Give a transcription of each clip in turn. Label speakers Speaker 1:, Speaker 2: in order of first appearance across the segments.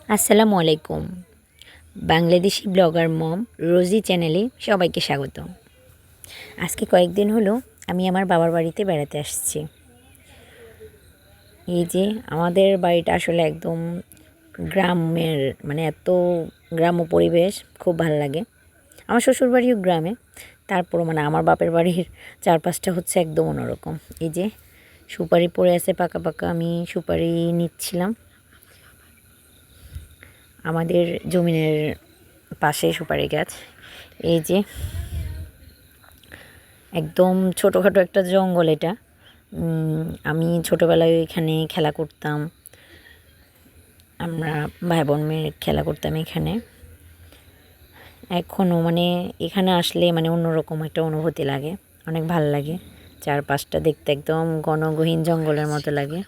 Speaker 1: আসসালামু আলাইকুম। বাংলাদেশি ব্লগার মম রোজি চ্যানেলে সবাইকে স্বাগত। আজকে কয়েকদিন হলো আমি আমার বাবার বাড়িতে বেড়াতে আসছি। এই যে আমাদের বাড়িটা আসলে একদম গ্রামের, মানে এত গ্রাম্য পরিবেশ, খুব ভালো লাগে। আমার শ্বশুর বাড়িও গ্রামে, তারপরও মানে আমার বাপের বাড়ির চারপাশটা হচ্ছে একদম অন্যরকম। এই যে সুপারি পড়ে আছে পাকা পাকা, আমি সুপারি নিচ্ছিলাম। আমাদের জমিনের পাশে সুপারি গাছ। এই যে একদম ছোটোখাটো একটা জঙ্গল এটা। আমি ছোটোবেলায় এখানে খেলা করতাম, আমরা ভাই বোন মেয়ে খেলা করতাম এখানে। এখনও মানে এখানে আসলে মানে অন্যরকম একটা অনুভূতি লাগে, অনেক ভালো লাগে। চারপাশটা দেখতে একদম ঘনগহীন জঙ্গলের মতো লাগে।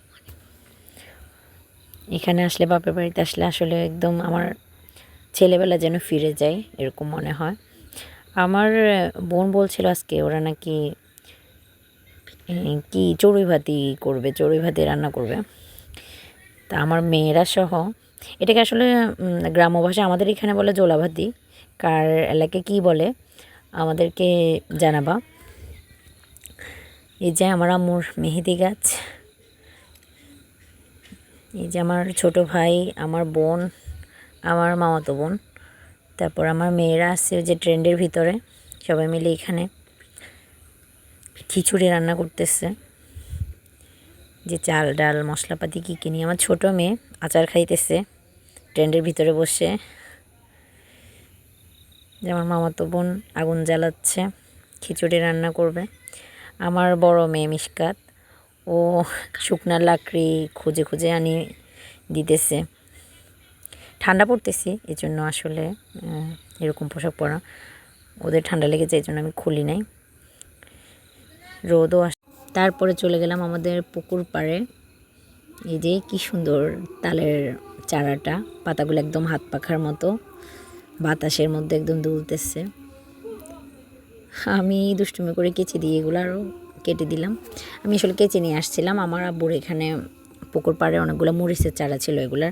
Speaker 1: এখানে আসলে বাপের বাড়িতে আসলে আসলে একদম আমার ছেলেবেলা যেন ফিরে যায় এরকম মনে হয়। আমার বোন বলছিল আজকে ওরা নাকি কি চড়ুই ভাতি করবে, চড়ুই ভাতি রান্না করবে। তা আমার মেয়েরা সহ, এটাকে আসলে গ্রাম্য ভাষায় আমাদের এখানে বলে জোলা ভাতি, কার এলাকায় কী বলে আমাদেরকে জানাবা। এই যে আমার আম্মুর মেহেদি গাছ, এই যে আমার ছোট ভাই, আমার বোন, আমার মামাতো বোন, তারপর আমার মেয়েরা আছে যে ট্রেন্ডের ভিতরে, সবাই মিলে এখানে খিচুড়ি রান্না করতেছে। যে চাল ডাল মশলাপাতি কী কিনি, আমার ছোটো মেয়ে আচার খাইতেছে ট্রেন্ডের ভিতরে বসে। যে আমার মামাতো বোন আগুন জ্বালাচ্ছে, খিচুড়ি রান্না করবে। আমার বড় মেয়ে মিশকাত, ও শুকনা লাকড়ি খুঁজে খুঁজে আনি দিতেছে। ঠান্ডা পড়তেছি এই জন্য আসলে এরকম পোশাক পরা, ওদের ঠান্ডা লেগেছে এই জন্য আমি খুলি নাই, রোদও তারপরে চলে গেলাম আমাদের পুকুর পাড়ে। এই যে কি সুন্দর তালের চারাটা, পাতাগুলো একদম হাত পাখার মতো, বাতাসের মধ্যে একদম দুলতেছে। আমি দুষ্টুমি করে কেচে দিয়ে এগুলো আরও কেটে দিলাম। আমি আসলে কেচে নিয়ে আসছিলাম। আমার আব্বুর এখানে পুকুর পাড়ে অনেকগুলো মরিচের চারা ছিল, এগুলার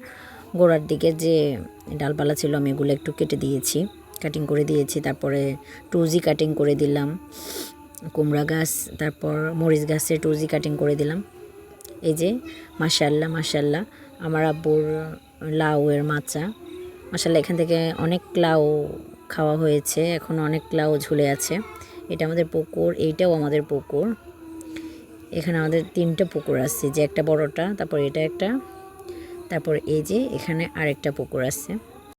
Speaker 1: গোড়ার দিকে যে ডালপালা ছিল আমি এগুলো একটু কেটে দিয়েছি, কাটিং করে দিয়েছি। তারপরে টুজি কাটিং করে দিলাম, কুমড়া গাছ, তারপর মরিচ গাছের টুজি কাটিং করে দিলাম। এই যে মাশাল্লাহ মাশাল্লাহ আমার আব্বুর লাউয়ের মাচা, মাশাল্লাহ এখান থেকে অনেক লাউ খাওয়া হয়েছে, এখন অনেক লাউ ঝুলে আছে। এটা আমাদের পুকুর, এইটাও আমাদের পুকুর। এখানে আমাদের 3টা পুকুর আছে, যে একটা বড়টা, তারপর এটা একটা, তারপর এই যে এখানে আরেকটা পুকুর আছে।